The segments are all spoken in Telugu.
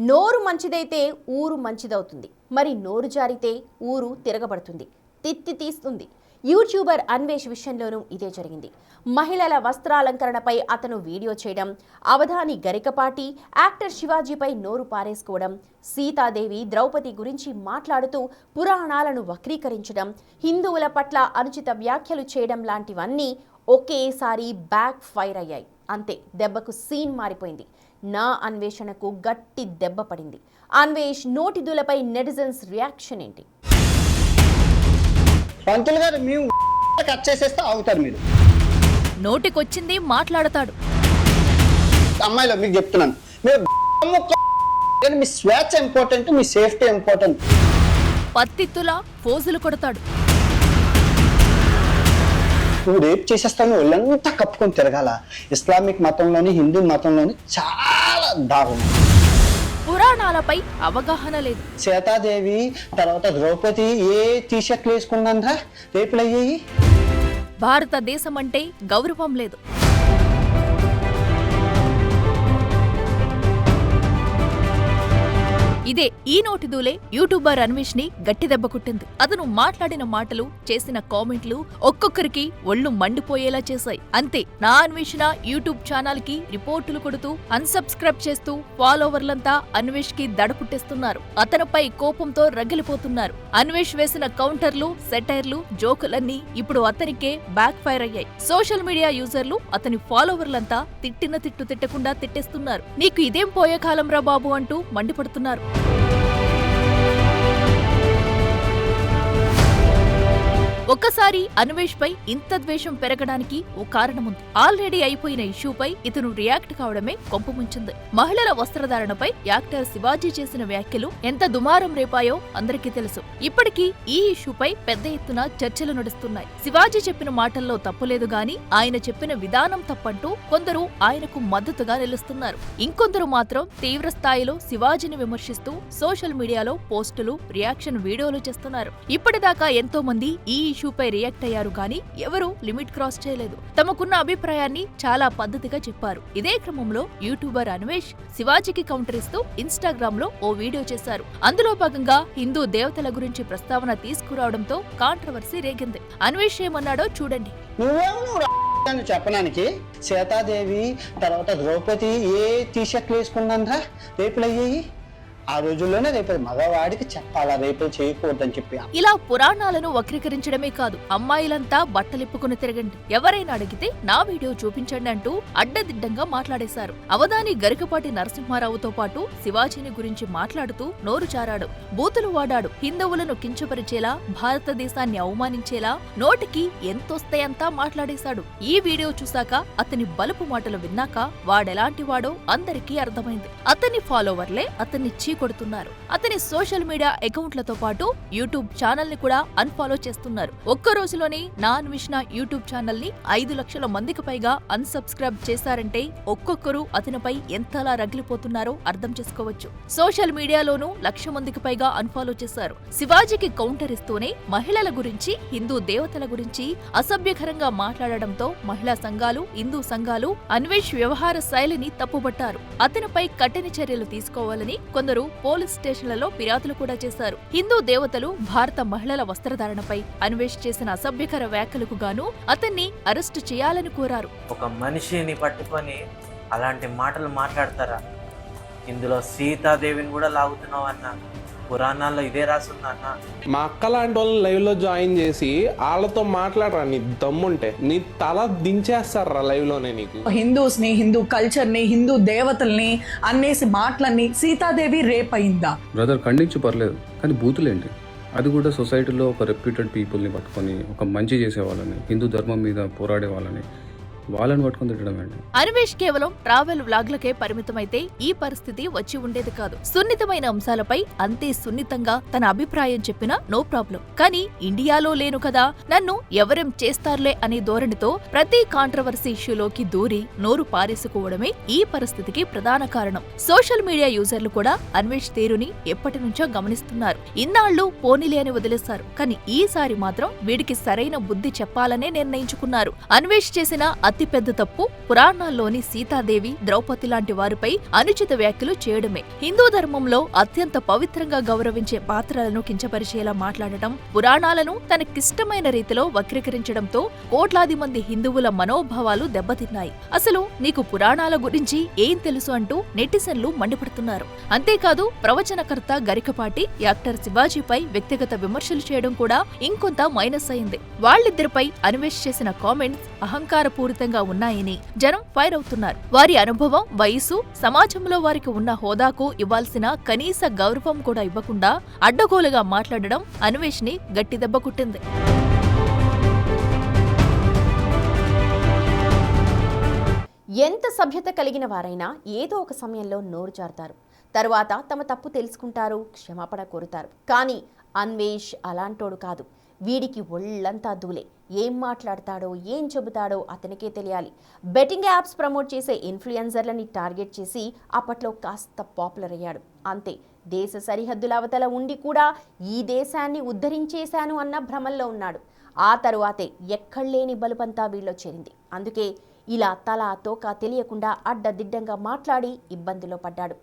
నోరు మంచిదైతే ఊరు మంచిదవుతుంది. మరి నోరు జారితే ఊరు తిరగబడుతుంది, తిత్తి తీస్తుంది. యూట్యూబర్ అన్వేష్ విషయంలోనూ ఇదే జరిగింది. మహిళల వస్త్రాలంకరణపై అతను వీడియో చేయడం, అవధాని గరికపాటి, యాక్టర్ శివాజీపై నోరు పారేసుకోవడం, సీతాదేవి ద్రౌపది గురించి మాట్లాడుతూ పురాణాలను వక్రీకరించడం, హిందువుల పట్ల అనుచిత వ్యాఖ్యలు చేయడం లాంటివన్నీ ఒకేసారి బ్యాక్ ఫైర్ అయ్యాయి. అంతే, దెబ్బకు సీన్ మారిపోయింది. నా అన్వేషణకు గట్టి దెబ్బ పడింది. అన్వేష్ నోటి దూలపై నెటిజన్స్ రియాక్షన్ ఏంటి? పంతులు గారు మేము కట్ చేసేస్తే ఆగుతారు. మీరు నోటికొచ్చింది మాట్లాడతాడు. అమ్మాయిలో మీకు చెప్తున్నాను, మీరు మీ స్వేచ్ఛ ఇంపార్టెంట్, మీ సేఫ్టీ ఇంపార్టెంట్. పత్తిత్తులా పోజులు కొడతాడు. నువ్వు రేపు చేసేస్తాను, ఒళ్ళంతా కప్పుకొని తిరగాల. ఇస్లామిక్ మతంలోని, హిందూ మతంలోని చాలా దారుణం. పురాణాలపై అవగాహన లేదు. సీతాదేవి తర్వాత ద్రౌపది ఏ టీషర్ట్లు వేసుకున్నారా రేపులు అయ్యాయి. భారతదేశం అంటే గౌరవం లేదు. ఇదే ఈ నోటి దూలే యూట్యూబర్ అన్వేష్ ని గట్టి దెబ్బ కొట్టింది. అతను మాట్లాడిన మాటలు, చేసిన కామెంట్లు ఒక్కొక్కరికి ఒళ్ళు మండిపోయేలా చేశాయి. అంతే, నా అన్వేషణ యూట్యూబ్ ఛానల్ కి రిపోర్టులు కొడుతూ అన్సబ్స్క్రైబ్ చేస్తూ ఫాలోవర్లంతా అన్వేష్ కి దడ పుట్టిస్తున్నారు. అతనిపై కోపంతో రగిలిపోతున్నారు. అన్వేష్ వేసిన కౌంటర్లు, సెటైర్లు, జోకులన్నీ ఇప్పుడు అతనికే బ్యాక్ ఫైర్ అయ్యాయి. సోషల్ మీడియా యూజర్లు అతని ఫాలోవర్లంతా తిట్టిన తిట్టు తిట్టకుండా తిట్టేస్తున్నారు. నీకు ఇదేం పోయే కాలం రా బాబు అంటూ మండిపడుతున్నారు. ఒక్కసారి అన్వేష్ పై ఇంత ద్వేషం పెరగడానికి ఓ కారణముంది. ఆల్రెడీ అయిపోయిన ఇష్యూపై ఇతను రియాక్ట్ కావడమే కొంపముంచింది. మహిళల వస్త్రధారణపై యాక్టర్ శివాజీ చేసిన వ్యాఖ్యలు ఎంత దుమారం రేపాయో అందరికీ తెలుసు. ఇప్పటికీ ఈ ఇష్యూపై పెద్ద ఎత్తున చర్చలు నడుస్తున్నాయి. శివాజీ చెప్పిన మాటల్లో తప్పులేదు గాని ఆయన చెప్పిన విధానం తప్పంటూ కొందరు ఆయనకు మద్దతుగా నిలుస్తున్నారు. ఇంకొందరు మాత్రం తీవ్ర స్థాయిలో శివాజీని విమర్శిస్తూ సోషల్ మీడియాలో పోస్టులు, రియాక్షన్ వీడియోలు చేస్తున్నారు. ఇప్పటిదాకా ఎంతో మంది ఈ ఇష్యూపై రియాక్ట్ అయ్యారు కానీ ఎవరూ లిమిట్ క్రాస్ చేయలేదు. తమకున్న అభిప్రాయాన్ని చాలా పద్ధతిగా చెప్పారు. ఇదే క్రమంలో యూట్యూబర్ అన్వేష్ శివాజీకి కౌంటర్ ఇస్తూ ఇన్స్టాగ్రామ్ లో ఓ వీడియో చేశారు. అందులో భాగంగా హిందూ దేవతల గురించి ప్రస్తావన తీసుకురావడంతో కాంట్రవర్సీ రేగింది. అన్వేష్ ఏమన్నాడో చూడండి. చెప్పడానికి సీతాదేవి తర్వాత ద్రౌపది ఏ టీషర్ట్లు వేసుకున్నారా రేపులు అయ్యాయి. ఆ రోజుల్లోనే రేపు మగవాడికి చెప్పాలా రేపులు చేయకూడదని చెప్పి. ఇలా పురాణాలను వక్రీకరించడమే కాదు, అమ్మాయిలంతా బట్టలిప్పుకుని తిరగండి, ఎవరైనా అడిగితే నా వీడియో చూపించండి అంటూ అడ్డదిడ్డంగా మాట్లాడేశారు. అవధాని గరికపాటి నరసింహారావుతో పాటు శివాజీని గురించి మాట్లాడుతూ నోరు చారాడు, బూతులు వాడాడు. హిందువులను కించపరిచేలా, భారతదేశాన్ని అవమానించేలా నోటికి ఎంతొస్తే అంతా మాట్లాడేశాడు. ఈ వీడియో చూశాక, అతని బలుపు మాటలు విన్నాక వాడెలాంటి వాడో అందరికీ అర్థమైంది. అతని ఫాలోవర్లే అతన్ని కొడుతున్నారు. అతని సోషల్ మీడియా అకౌంట్లతో పాటు యూట్యూబ్ ఛానల్ ని కూడా అన్ఫాలో చేస్తున్నారు. ఒక్క రోజులోనే నా అన్వేషణ యూట్యూబ్ ఛానల్ ని 5 లక్షల మందికి పైగా అన్సబ్స్క్రైబ్ చేశారంటే ఒక్కొక్కరు అతనిపై ఎంతలా రగిలిపోతున్నారో అర్థం చేసుకోవచ్చు. సోషల్ మీడియాలోనూ 1,00,000 మందికి పైగా అన్ఫాలో చేశారు. శివాజీకి కౌంటర్ ఇస్తూనే మహిళల గురించి, హిందూ దేవతల గురించి అసభ్యకరంగా మాట్లాడడంతో మహిళా సంఘాలు, హిందూ సంఘాలు అన్వేష్ వ్యవహార శైలిని తప్పుబట్టారు. అతనిపై కఠిన చర్యలు తీసుకోవాలని కొందరు పోలీస్ స్టేషన్లలో ఫిర్యాదులు కూడా చేశారు. హిందూ దేవతలు, భారత మహిళల వస్త్రధారణపై అన్వేష్ చేసిన అసభ్యకర వ్యాఖ్యలకు గాను అతన్ని అరెస్టు చేయాలని కోరారు. ఒక మనిషిని పట్టుకొని అలాంటి మాటలు మాట్లాడతారా? ఇందులో సీతాదేవిని కూడా లాగుతున్నావు అన్న, పురాణాల్లో ఇదే రాసుందన్న. మా అక్క లాంటి వాళ్ళని లైవ్ లో జాయిన్ చేసి వాళ్ళతో మాట్లాడరా, నీ దమ్ముంటే నీ తల దించేస్తారా లైవ్ లోనే. నీకు హిందూస్ ని, హిందూ కల్చర్ ని, హిందూ దేవతల్ని అన్నేసి మాటలన్నీ సీతాదేవి రేప్ అయిందా? బ్రదర్ ఖండించు పర్లేదు, కానీ బూతులేంటి? అది కూడా సొసైటీలో ఒక రెప్యూటెడ్ పీపుల్ని పట్టుకొని, ఒక మంచి చేసే వాళ్ళని, హిందూ ధర్మం మీద పోరాడే వాళ్ళని పట్టుకుని తిట్టడం ఏంటి? అన్వేష్ కేవలం ట్రావెల్ వ్లాగ్లకే పరిమితమైతే ఈ పరిస్థితి వచ్చి ఉండేది కాదు. సున్నితమైన అంశాలపై అంతే సున్నితంగా తన అభిప్రాయం చెప్పినా నో ప్రాబ్లం. కానీ ఇండియాలో లేను కదా, నన్ను ఎవరేం చేస్తారులే అనే ధోరణితో ప్రతి కాంట్రవర్సీ ఇష్యూలోకి దూరి నోరు పారేసుకోవడమే ఈ పరిస్థితికి ప్రధాన కారణం. సోషల్ మీడియా యూజర్లు కూడా అన్వేష్ తీరుని ఎప్పటి నుంచో గమనిస్తున్నారు. ఇన్నాళ్లు పోనీలే అని వదిలేశారు. కానీ ఈసారి మాత్రం వీడికి సరైన బుద్ధి చెప్పాలనే నిర్ణయించుకున్నారు. అన్వేష్ చేసిన అతిపెద్ద తప్పు పురాణాల్లోని సీతాదేవి, ద్రౌపది లాంటి వారిపై అనుచిత వ్యాఖ్యలు చేయడమే. హిందూ ధర్మంలో అత్యంత పవిత్రంగా గౌరవించే పాత్రలను కించపరిచేలా మాట్లాడటం, పురాణాలను తనకిష్టమైన రీతిలో వక్రీకరించడంతో కోట్లాది మంది హిందువుల మనోభావాలు దెబ్బతిన్నాయి. అసలు నీకు పురాణాల గురించి ఏం తెలుసు అంటూ నెటిజన్లు మండిపడుతున్నారు. అంతేకాదు ప్రవచనకర్త గరికపాటి యాక్టర్ శివాజీపై వ్యక్తిగత విమర్శలు చేయడం కూడా ఇంకొంత మైనస్ అయింది. వాళ్ళిద్దరిపై అన్వేష్ చేసిన కామెంట్స్ అహంకారపూరితంగా ఉన్నాయని జనం ఫైర్ అవుతున్నారు. వారి అనుభవం, వయసు, సమాజంలో వారికి ఉన్న హోదాకు ఇవ్వాల్సిన కనీస గౌరవం కూడా ఇవ్వకుండా అడ్డగోలుగా మాట్లాడడం అన్వేష్ ని గట్టి దెబ్బ కొట్టింది. ఎంత సభ్యత కలిగిన వారైనా ఏదో ఒక సమయంలో నోరు జారుతారు. తరువాత తమ తప్పు తెలుసుకుంటారు, క్షమాపణ కోరుతారు. కానీ అన్వేష్ అలాంటోడు కాదు. వీడికి ఒళ్ళంతా దూలే. ఏం మాట్లాడతాడో, ఏం చెబుతాడో అతనికే తెలియాలి. బెట్టింగ్ యాప్స్ ప్రమోట్ చేసే ఇన్ఫ్లుయెన్సర్లని టార్గెట్ చేసి అప్పట్లో కాస్త పాపులర్ అయ్యాడు. అంతే, దేశ సరిహద్దుల అవతల ఉండి కూడా ఈ దేశాన్ని ఉద్ధరించేశాను అన్న భ్రమల్లో ఉన్నాడు. ఆ తరువాతే ఎక్కడ్లేని బలుపంతా వీళ్ళో చేరింది. అందుకే ఇలా తలా తోక తెలియకుండా అడ్డదిడ్డంగా మాట్లాడి ఇబ్బందిలో పడ్డాడు.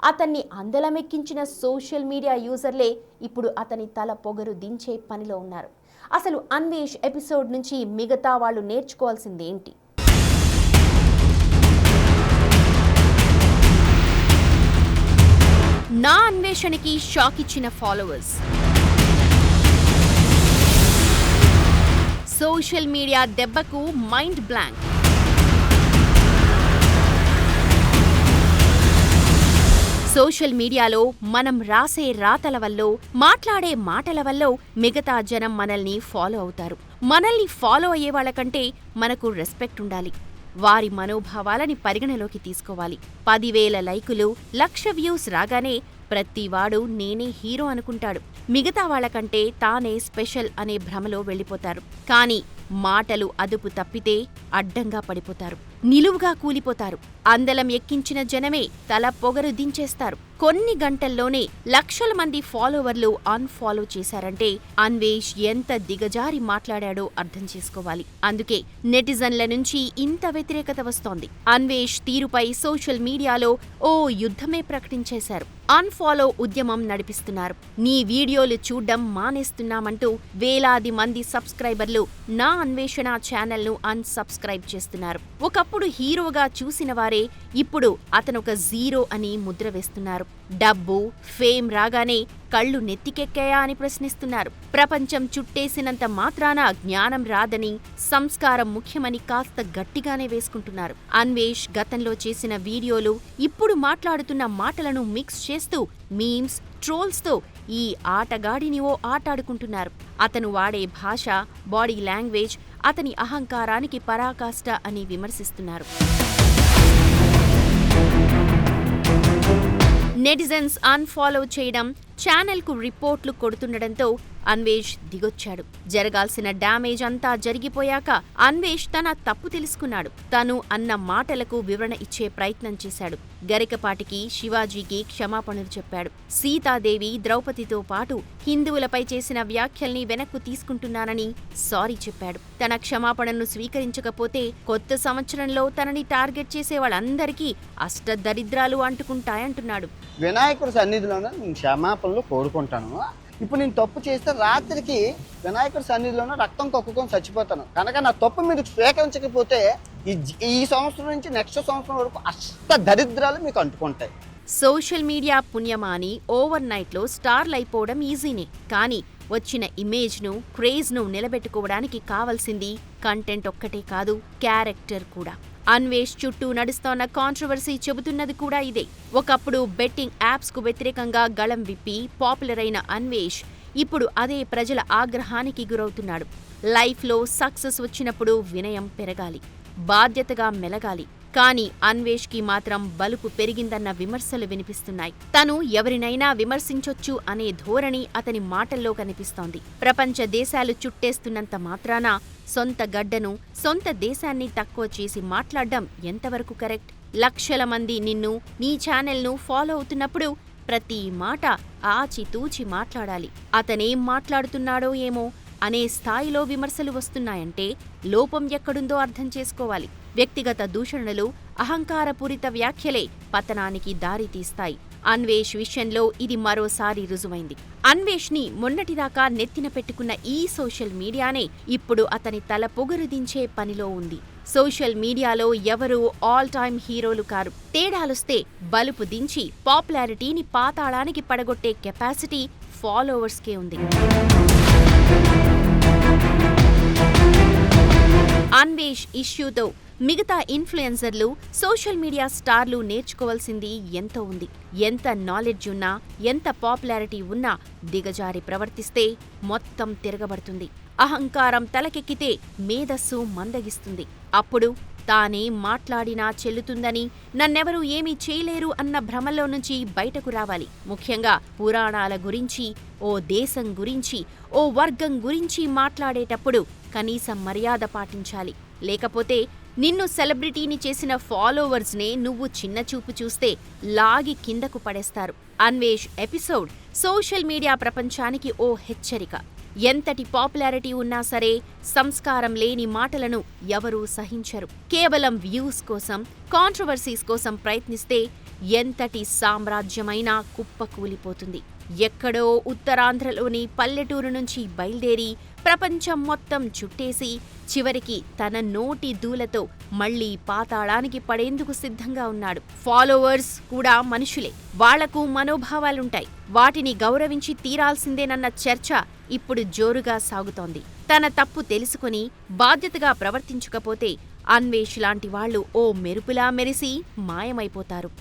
అతన్ని అందలమెక్కించిన సోషల్ మీడియా యూజర్లే ఇప్పుడు అతని తల పొగరు దించే పనిలో ఉన్నారు. అసలు అన్వేష్ ఎపిసోడ్ నుంచి మిగతా వాళ్ళు నేర్చుకోవాల్సిందేంటి? నా అన్వేషణకి షాక్ ఇచ్చిన ఫాలోవర్స్. సోషల్ మీడియా దెబ్బకు మైండ్ బ్లాంక్. సోషల్ మీడియాలో మనం రాసే రాతల వల్ల, మాట్లాడే మాటల వల్ల మిగతా జనం మనల్ని ఫాలో అవుతారు. మనల్ని ఫాలో అయ్యే వాళ్ళకంటే మనకు రెస్పెక్ట్ ఉండాలి. వారి మనోభావాలని పరిగణలోకి తీసుకోవాలి. 10,000 లైకులు, 1,00,000 వ్యూస్ రాగానే ప్రతివాడు నేనే హీరో అనుకుంటాడు. మిగతా వాళ్ళకంటే తానే స్పెషల్ అనే భ్రమలో వెళ్ళిపోతారు. కానీ మాటలు అదుపు తప్పితే అడ్డంగా పడిపోతారు, నిలువుగా కూలిపోతారు. అందలం ఎక్కించిన జనమే తల పొగరు దించేస్తారు. కొన్ని గంటల్లోనే 1,00,000 మంది ఫాలోవర్లు అన్ఫాలో చేశారంటే అన్వేష్ ఎంత దిగజారి మాట్లాడాడో అర్థం చేసుకోవాలి. అందుకే నెటిజన్ల నుంచి ఇంత వ్యతిరేకత వస్తోంది. అన్వేష్ తీరుపై సోషల్ మీడియాలో ఓ యుద్ధమే ప్రకటించేశారు. అన్ఫాలో ఉద్యమం నడిపిస్తున్నారు. నీ వీడియోలు చూడ్డం మానేస్తున్నామంటూ వేలాది మంది సబ్స్క్రైబర్లు నా అన్వేషణ ఛానల్ను అన్సబ్స్క్రైబ్ చేస్తున్నారు. ఒకప్పుడు హీరోగా చూసిన వారే ఇప్పుడు అతనొక జీరో అని ముద్ర వేస్తున్నారు. డబ్బు, ఫేమ్ రాగానే కళ్ళు నెత్తికెక్కాయా అని ప్రశ్నిస్తున్నారు. ప్రపంచం చుట్టేసినంత మాత్రాన జ్ఞానం రాదని, సంస్కారం ముఖ్యమని కాస్త గట్టిగానే వేసుకుంటున్నారు. అన్వేష్ గతంలో చేసిన వీడియోలు, ఇప్పుడు మాట్లాడుతున్న మాటలను మిక్స్ చేస్తూ మీమ్స్, ట్రోల్స్తో ఈ ఆటగాడిని ఓ ఆటాడుకుంటున్నారు. అతను వాడే భాష, బాడీ లాంగ్వేజ్ అతని అహంకారానికి పరాకాష్ట అని విమర్శిస్తున్నారు. నెటిజన్స్ అన్ఫాలో చేయడం, ఛానల్కు రిపోర్ట్లు కొడుతుండటంతో అన్వేష్ దిగొచ్చాడు. జరగాల్సిన డ్యామేజ్ అంతా జరిగిపోయాక అన్వేష్ తన తప్పు తెలుసుకున్నాడు. తను అన్న మాటలకు వివరణ ఇచ్చే ప్రయత్నం చేశాడు. గరికపాటికి, శివాజీకి క్షమాపణలు చెప్పాడు. సీతాదేవి, ద్రౌపదితో పాటు హిందువులపై చేసిన వ్యాఖ్యల్ని వెనక్కు తీసుకుంటున్నానని సారీ చెప్పాడు. తన క్షమాపణను స్వీకరించకపోతే కొత్త సంవత్సరంలో తనని టార్గెట్ చేసే వాళ్ళందరికీ అష్టదరిద్రాలు అంటుకుంటాయంటున్నాడు. వినాయకుడి సన్నిధిలోనే నేను క్షమాపణలు కోరుకుంటాను. ఇప్పుడు నేను తప్పు చేస్తే రాత్రికి వినాయకుడి సన్నిధిలోనే రక్తం కక్కుకొని చచ్చిపోతాను కనుక నా తప్పు మీరు స్వీకరించకపోతే ఈ సంవత్సరం నుంచి నెక్స్ట్ సంవత్సరం వరకు అష్ట దరిద్రాలు మీకు అంటుకుంటాయి. సోషల్ మీడియా పుణ్యమాని ఓవర్ నైట్లో స్టార్లు అయిపోవడం ఈజీనే. కానీ వచ్చిన ఇమేజ్ను, క్రేజ్ను నిలబెట్టుకోవడానికి కావాల్సింది కంటెంట్ ఒక్కటే కాదు, క్యారెక్టర్ కూడా. అన్వేష్ చుట్టూ నడుస్తోన్న కాంట్రవర్సీ చెబుతున్నది కూడా ఇదే. ఒకప్పుడు బెట్టింగ్ యాప్స్కు వ్యతిరేకంగా గళం విప్పి పాపులర్ అయిన అన్వేష్ ఇప్పుడు అదే ప్రజల ఆగ్రహానికి గురవుతున్నాడు. లైఫ్లో సక్సెస్ వచ్చినప్పుడు వినయం పెరగాలి, బాధ్యతగా మెలగాలి. కానీ అన్వేష్కి మాత్రం బలుపు పెరిగిందన్న విమర్శలు వినిపిస్తున్నాయి. తను ఎవరినైనా విమర్శించొచ్చు అనే ధోరణి అతని మాటల్లో కనిపిస్తోంది. ప్రపంచ దేశాలు చుట్టేస్తున్నంత మాత్రాన సొంత గడ్డను, సొంత దేశాన్ని తక్కువ చేసి మాట్లాడడం ఎంతవరకు కరెక్ట్? లక్షల మంది నిన్ను, నీ ఛానల్ను ఫాలో అవుతున్నప్పుడు ప్రతి మాట ఆచితూచి మాట్లాడాలి. అతనేం మాట్లాడుతున్నాడో ఏమో అనే స్థాయిలో విమర్శలు వస్తున్నాయంటే లోపం ఎక్కడుందో అర్థం చేసుకోవాలి. వ్యక్తిగత దూషణలు, అహంకారపూరిత వ్యాఖ్యలే పతనానికి దారితీస్తాయి. అన్వేష్ విషయంలో ఇది మరోసారి రుజువైంది. అన్వేష్ని మొన్నటిదాకా నెత్తిన పెట్టుకున్న ఈ సోషల్ మీడియానే ఇప్పుడు అతని తల పొగరుదించే పనిలో ఉంది. సోషల్ మీడియాలో ఎవరూ ఆల్ టైమ్ హీరోలు కారు. తేడాలొస్తే బలుపు దించి పాపులారిటీని పాతాళానికి పడగొట్టే కెపాసిటీ ఫాలోవర్స్కే ఉంది. అన్వేష్ ఇష్యూతో మిగతా ఇన్ఫ్లుయెన్సర్లు, సోషల్ మీడియా స్టార్లు నేర్చుకోవాల్సింది ఎంతో ఉంది. ఎంత నాలెడ్జ్ ఉన్నా, ఎంత పాపులారిటీ ఉన్నా దిగజారి ప్రవర్తిస్తే మొత్తం తిరగబడుతుంది. అహంకారం తలకెక్కితే మేధస్సు మందగిస్తుంది. అప్పుడు తానే మాట్లాడినా చెల్లుతుందని, నన్నెవరూ ఏమీ చేయలేరు అన్న భ్రమలో నుంచి బయటకు రావాలి. ముఖ్యంగా పురాణాల గురించి, ఓ దేశం గురించి, ఓ వర్గం గురించి మాట్లాడేటప్పుడు కనీసం మర్యాద పాటించాలి. లేకపోతే నిన్ను సెలబ్రిటీని చేసిన ఫాలోవర్స్నే నువ్వు చిన్నచూపు చూస్తే లాగి కిందకు పడేస్తారు. అన్వేష్ ఎపిసోడ్ సోషల్ మీడియా ప్రపంచానికి ఓ హెచ్చరిక. ఎంతటి పాపులారిటీ ఉన్నా సరే సంస్కారం లేని మాటలను ఎవరూ సహించరు. కేవలం వ్యూస్ కోసం, కాంట్రవర్సీస్ కోసం ప్రయత్నిస్తే ఎంతటి సామ్రాజ్యమైనా కుప్పకూలిపోతుంది. ఎక్కడో ఉత్తరాంధ్రలోని పల్లెటూరు నుంచి బయలుదేరి ప్రపంచం మొత్తం చుట్టేసి చివరికి తన నోటి దూలతో మళ్లీ పాతాళానికి పడేందుకు సిద్ధంగా ఉన్నాడు. ఫాలోవర్స్ కూడా మనుషులే, వాళ్లకు మనోభావాలుంటాయి. వాటిని గౌరవించి తీరాల్సిందేనన్న చర్చ ఇప్పుడు జోరుగా సాగుతోంది. తన తప్పు తెలుసుకుని బాధ్యతగా ప్రవర్తించకపోతే అన్వేష్ లాంటి వాళ్లు ఓ మెరుపులా మెరిసి మాయమైపోతారు.